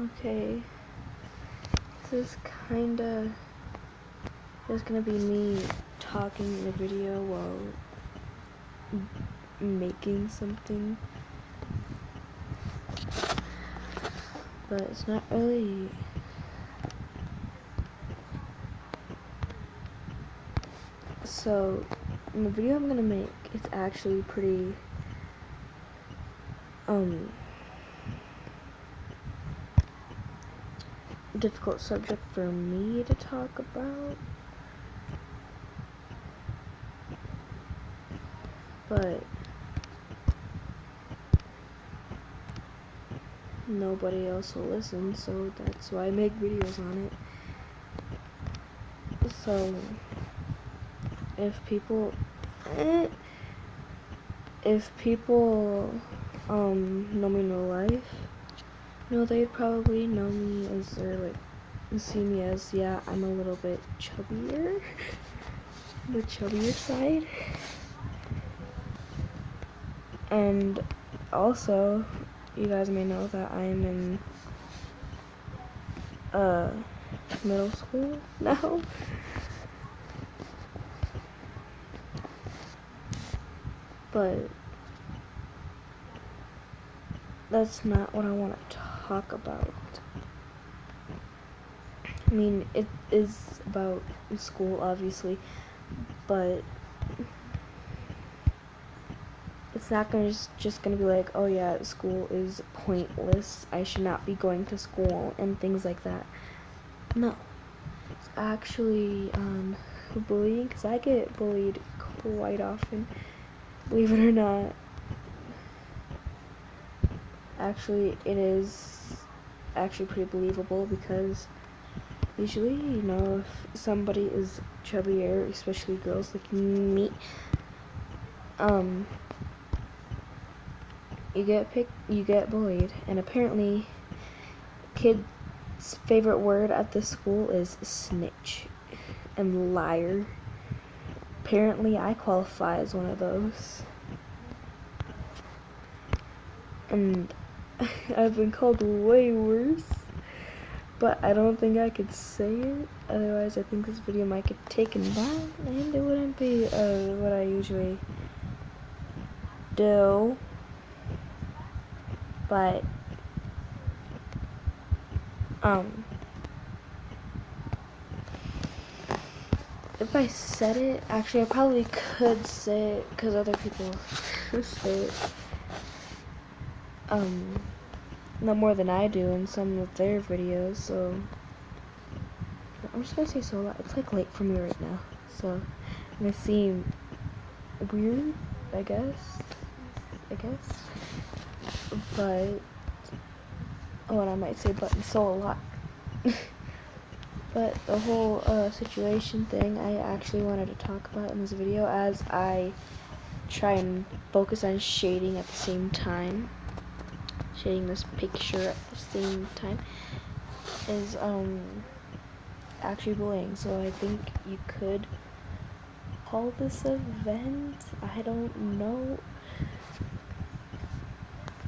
Okay, this is kinda just gonna be me talking in a video while making something, but it's not really so. In the video I'm gonna make, it's actually pretty difficult subject for me to talk about, but nobody else will listen, so that's why I make videos on it. So if people know me in real life, they'd probably know me as, or like see me as, yeah, I'm a little bit chubbier, the chubbier side. And also, you guys may know that I'm in middle school now. But that's not what I want to talk about. I mean, it is about school, obviously, but it's not just gonna be like, oh yeah, school is pointless, I should not be going to school, and things like that. No. It's actually bullying, because I get bullied quite often, believe it or not. Actually, it is actually pretty believable, because usually, if somebody is chubbier, especially girls like me, you get bullied. And apparently, kids' favorite word at this school is snitch and liar. Apparently, I qualify as one of those. And I've been called way worse, but I don't think I could say it. Otherwise, I think this video might get taken down, and it wouldn't be what I usually do. But if I said it, actually I probably could say it, because other people say it no more than I do in some of their videos. So I'm just gonna say so a lot. It's like late for me right now, so I'm gonna seem weird, I guess. But and I might say but and so a lot. But the whole situation thing I actually wanted to talk about in this video, as I try and focus on shading at the same time, shading this picture at the same time, is actually bullying. So I think you could call this event, I don't know,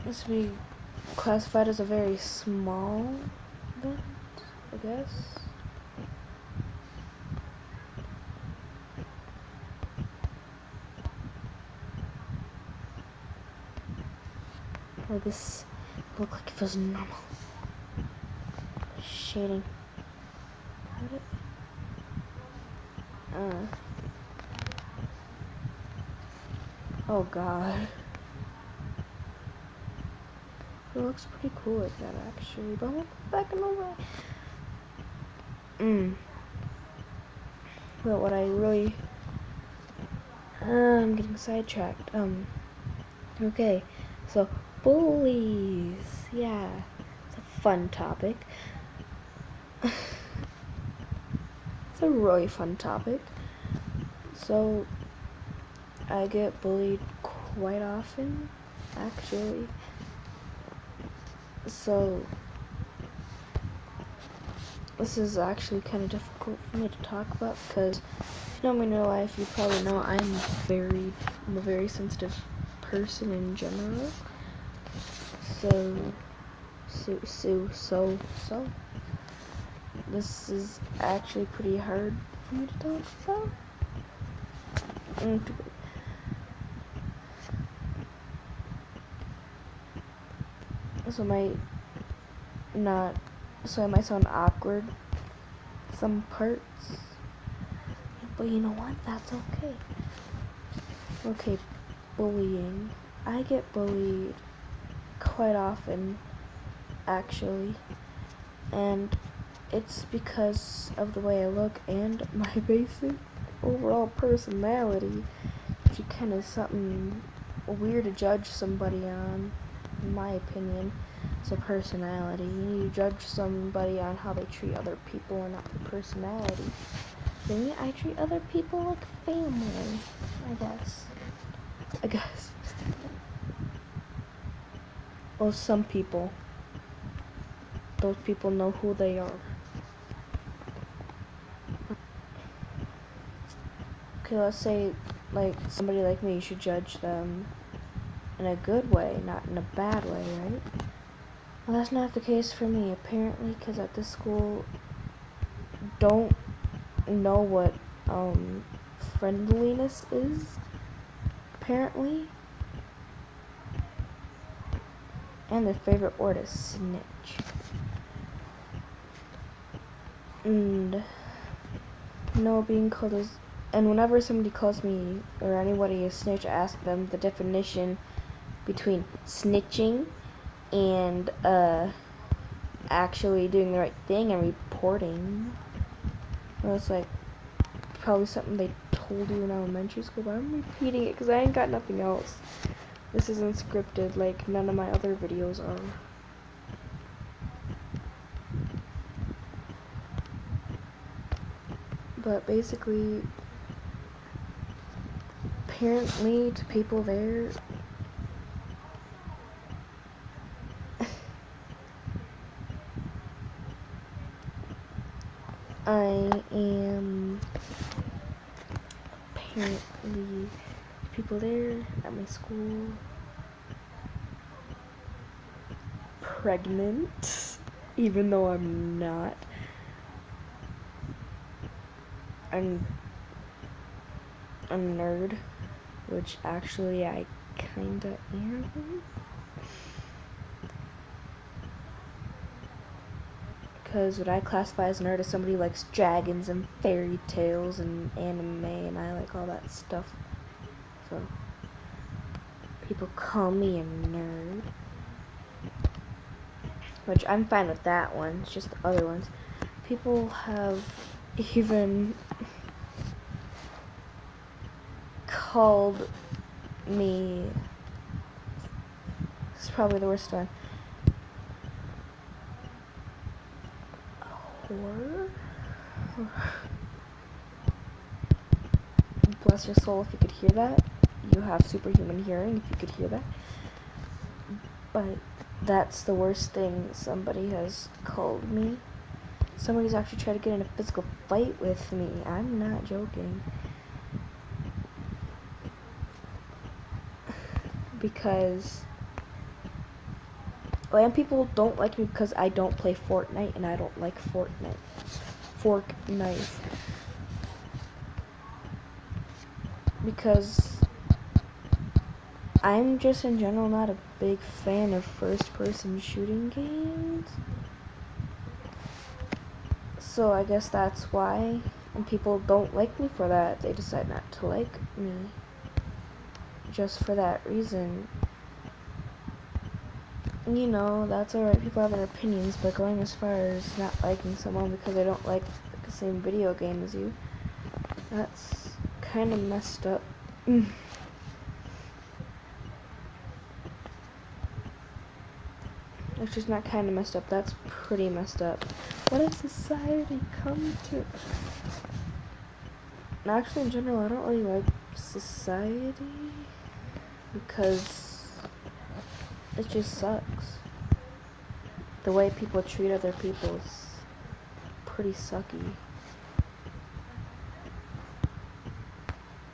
this would be classified as a very small event, I guess. Or this look like it feels normal. Shading. Oh god. It looks pretty cool like that, actually, but we'll go back and over. But what I really I'm getting sidetracked. Okay, so bullies. Yeah, it's a fun topic. It's a really fun topic. So I get bullied quite often, actually. So this is actually kind of difficult for me to talk about, because if you know me in real life, you probably know I'm a very sensitive person in general. So So. This is actually pretty hard for me to talk about. So it might sound awkward some parts, but you know what? That's okay. Okay, bullying. I get bullied quite often, actually, and it's because of the way I look and my basic overall personality, which is kind of something weird to judge somebody on, in my opinion. It's a personality. You judge somebody on how they treat other people and not their personality. For me, I treat other people like family, I guess. Well, some people. Those people know who they are. Okay, let's say, like, somebody like me, you should judge them in a good way, not in a bad way, right? Well, that's not the case for me, apparently, because at this school, don't know what, friendliness is, apparently. And their favorite word is snitch. And being called as, and whenever somebody calls me or anybody a snitch, I ask them the definition between snitching and actually doing the right thing and reporting. Well, it's like probably something they told you in elementary school, but I'm repeating it because I ain't got nothing else. This isn't scripted like none of my other videos are. But basically, apparently to people there, I am apparently people there at my school pregnant, even though I'm not. I'm a nerd, which actually I kinda am. Because what I classify as a nerd is somebody who likes dragons and fairy tales and anime, and I like all that stuff. So, people call me a nerd. Which I'm fine with that one, it's just the other ones. People have even called me, this is probably the worst one, a whore? Bless your soul if you could hear that. You have superhuman hearing if you could hear that. But that's the worst thing somebody has called me. Somebody's actually tried to get in a physical fight with me. I'm not joking. Because people don't like me because I don't play Fortnite, and I don't like Fortnite. Because I'm just in general not a big fan of first-person shooting games. So I guess that's why. And people don't like me for that. They decide not to like me. Just for that reason. You know, that's alright. People have their opinions, but going as far as not liking someone because they don't like the same video game as you, that's kind of messed up. It's just not kind of messed up. That's pretty messed up. What has society come to? And actually, in general, I don't really like society because it just sucks. The way people treat other people is pretty sucky.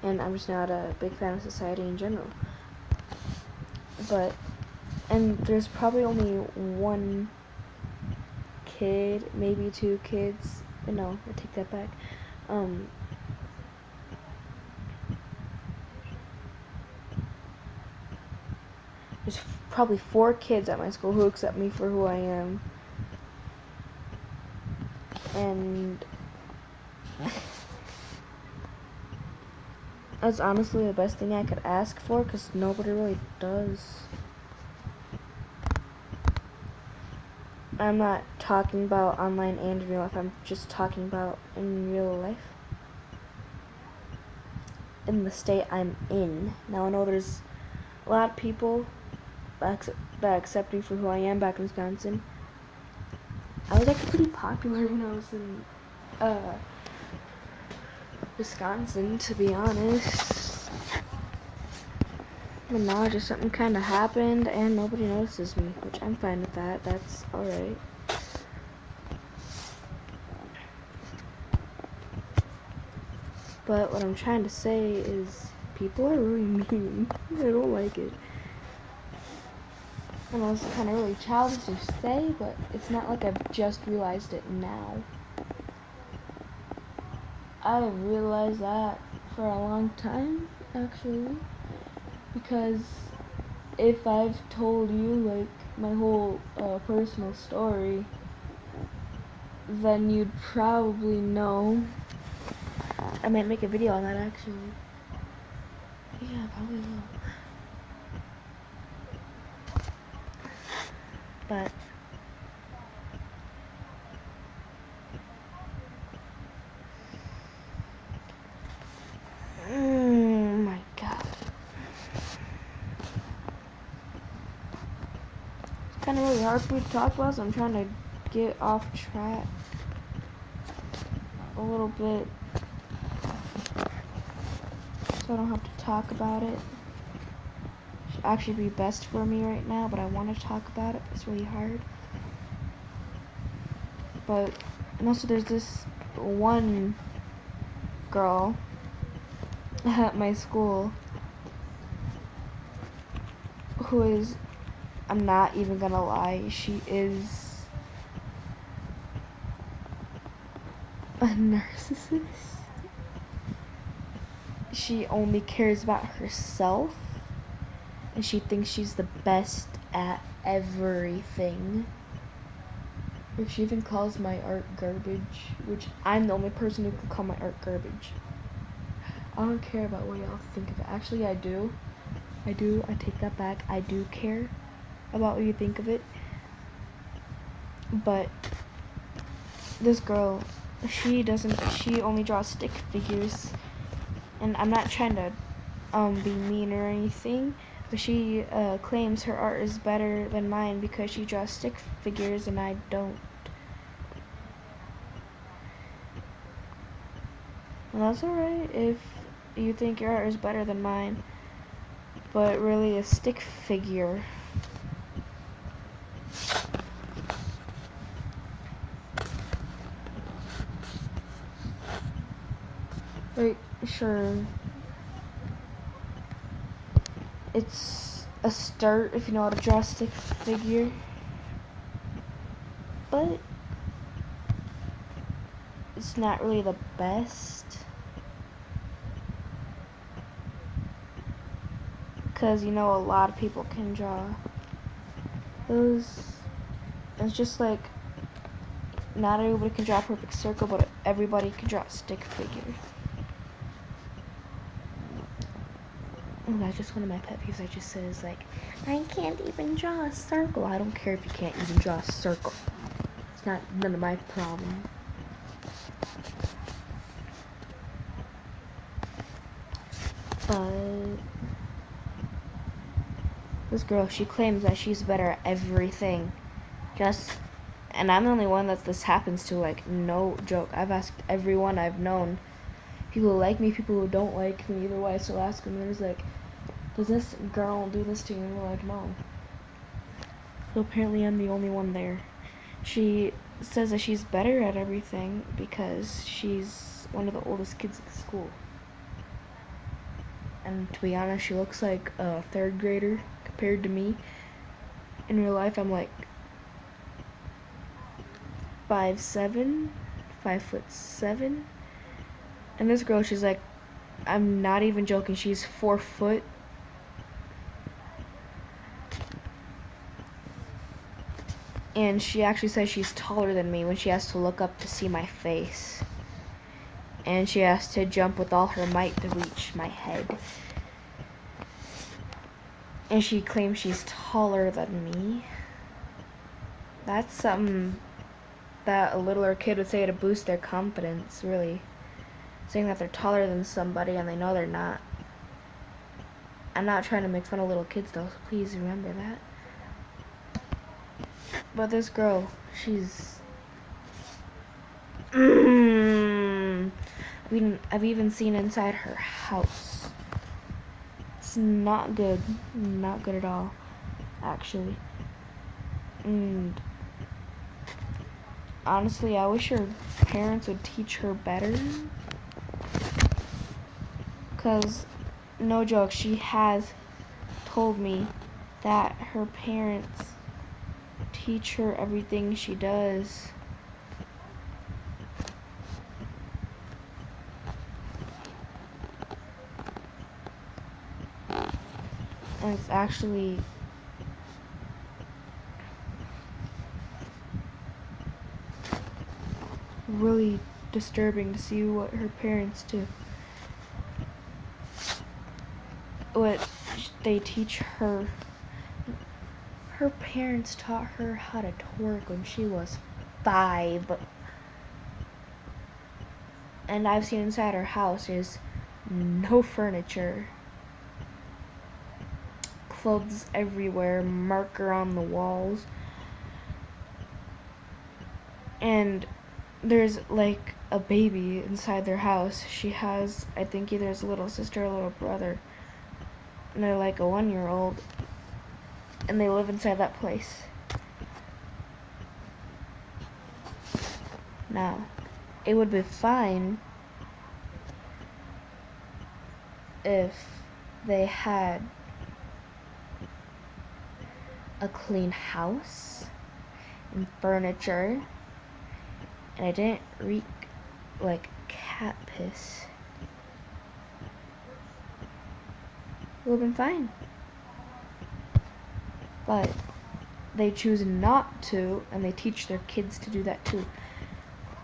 And I'm just not a big fan of society in general. And there's probably only one kid, maybe two kids. No, I take that back. There's probably 4 kids at my school who accept me for who I am. And that's honestly the best thing I could ask for, because nobody really does. I'm not talking about online and in real life, I'm just talking about in real life. In the state I'm in. Now I know there's a lot of people that accept me for who I am back in Wisconsin. I was actually pretty popular when I was in Wisconsin, to be honest. But now just something kind of happened and nobody notices me, which I'm fine with that. That's alright. But what I'm trying to say is people are really mean. I don't like it. I know it's kind of really childish to say, but it's not like I've just realized it now. I've realized that for a long time, actually. Because if I've told you, like, my whole personal story, then you'd probably know. I might make a video on that, actually. Yeah, I probably will. But oh my god, it's kind of really hard for me to talk about, so I'm trying to get off track a little bit so I don't have to talk about it. It should actually be best for me right now, but I want to talk about it. It's really hard. But and also there's this one girl at my school who is, I'm not even gonna lie, she is a narcissist. She only cares about herself, and she thinks she's the best at everything. Like, she even calls my art garbage, which I'm the only person who can call my art garbage. I don't care about what y'all think of it. Actually, I do. I take that back. I do care about what you think of it. But this girl, she only draws stick figures. And I'm not trying to be mean or anything, but she claims her art is better than mine because she draws stick figures and I don't. Well, that's alright if you think your art is better than mine, but really a stick figure. Like, sure, it's a start if you know how to draw a stick figure, but it's not really the best. Because, you know, a lot of people can draw those. It's just like, not everybody can draw a perfect circle, but everybody can draw a stick figure. Oh, that's just one of my pet peeves. I just said is like, I can't even draw a circle. I don't care if you can't even draw a circle. It's not none of my problem. But this girl, she claims that she's better at everything. And I'm the only one that this happens to, like, no joke. I've asked everyone I've known, people who like me, people who don't like me, either way, I still ask them. There's like, does this girl do this to you? And we're like, no. So apparently I'm the only one there. She says that she's better at everything because she's one of the oldest kids at the school. And to be honest, she looks like a 3rd grader compared to me. in real life I'm like 5'7", 5'7", and this girl, she's like, I'm not even joking, she's 4 foot. And she actually says she's taller than me when she has to look up to see my face. And she has to jump with all her might to reach my head. And she claims she's taller than me. That's something that a littler kid would say to boost their confidence, really. Saying that they're taller than somebody and they know they're not. I'm not trying to make fun of little kids though, so please remember that. But this girl, she's... I've even seen inside her house. It's not good. Not good at all, actually. And honestly, I wish her parents would teach her better. Because, no joke, she has told me that her parents teach her everything she does. And it's actually really disturbing to see what her parents do. What they teach her. Her parents taught her how to twerk when she was 5. And I've seen inside her house, there's no furniture. Clothes everywhere, marker on the walls. And there's like a baby inside their house. She has, I think, either a little sister or a little brother. And they're like a 1-year-old. And they live inside that place. Now, it would be fine if they had a clean house and furniture, and it didn't reek like cat piss. It would have been fine. But they choose not to, and they teach their kids to do that too.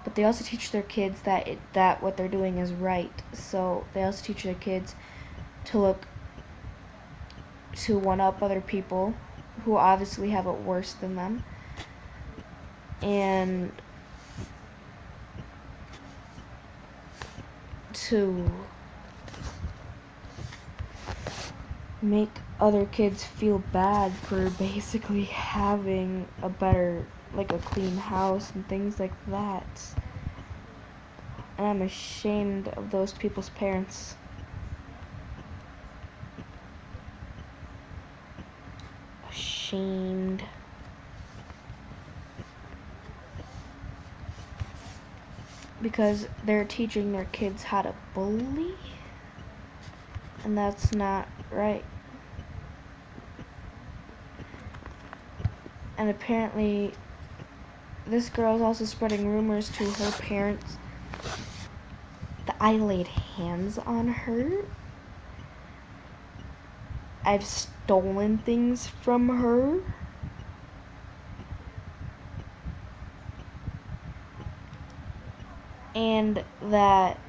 But they also teach their kids that what they're doing is right. So they also teach their kids to one-up other people who obviously have it worse than them. And to make other kids feel bad for basically having a better, like a clean house and things like that. And I'm ashamed of those people's parents. Ashamed. Because they're teaching their kids how to bully, and that's not right. And apparently this girl is also spreading rumors to her parents that I laid hands on her. I've stolen things from her. And that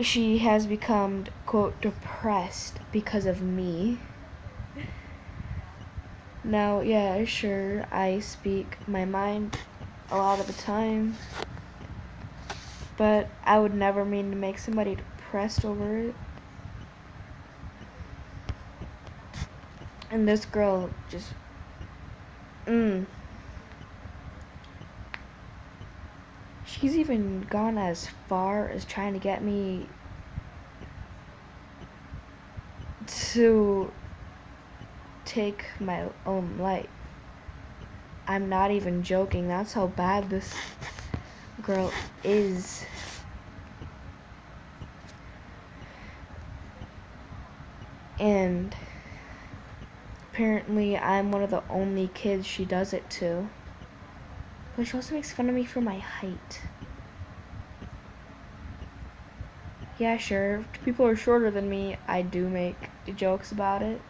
she has become, quote, depressed because of me. Now, yeah, sure, I speak my mind a lot of the time, but I would never mean to make somebody depressed over it. And this girl just, she's even gone as far as trying to get me to take my own life. I'm not even joking. That's how bad this girl is. And apparently I'm one of the only kids she does it to. But she also makes fun of me for my height. Yeah, sure, if people are shorter than me, I do make jokes about it.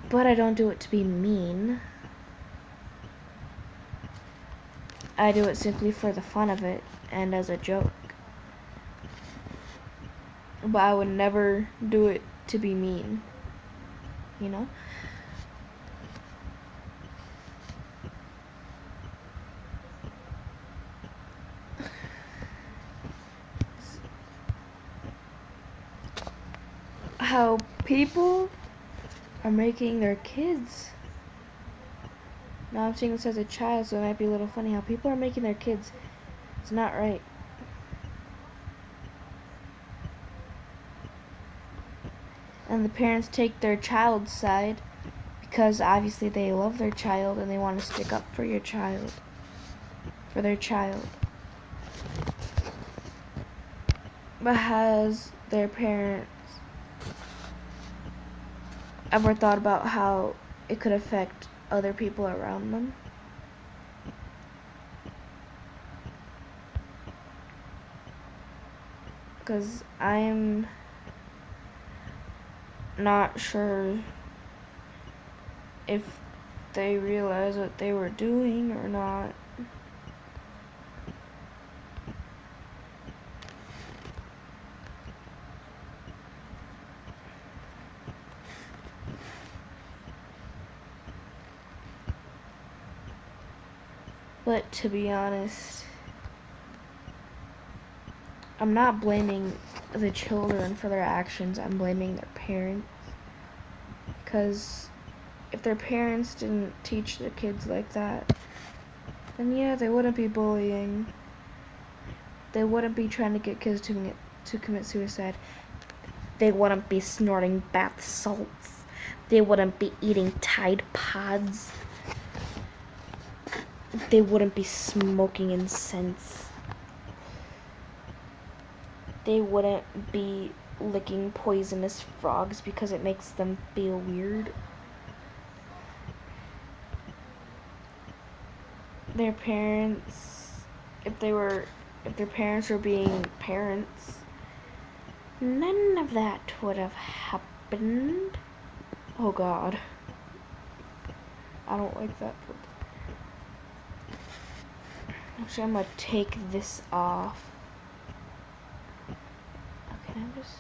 But I don't do it to be mean. I do it simply for the fun of it and as a joke. But I would never do it to be mean, you know? How people are making their kids. Now I'm saying this as a child, so it might be a little funny. How people are making their kids. It's not right. And the parents take their child's side because obviously they love their child and they want to stick up for your child. For their child. But has their parents ever thought about how it could affect other people around them? Because I'm not sure if they realized what they were doing or not. But to be honest, I'm not blaming the children for their actions, I'm blaming their parents. Because if their parents didn't teach their kids like that, then yeah, they wouldn't be bullying. They wouldn't be trying to get kids to commit suicide. They wouldn't be snorting bath salts. They wouldn't be eating Tide Pods. They wouldn't be smoking incense. They wouldn't be licking poisonous frogs because it makes them feel weird. Their parents, if their parents were being parents, none of that would have happened. Oh God. I don't like that. Actually, I'm gonna take this off. Okay, I'm just...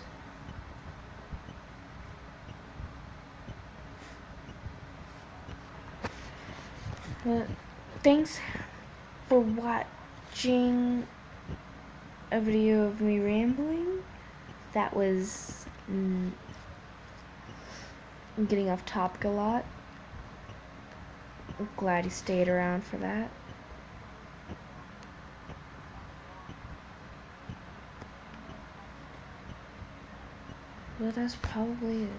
But thanks for watching a video of me rambling. That was getting off topic a lot. I'm glad you stayed around for that. Well, that's probably it.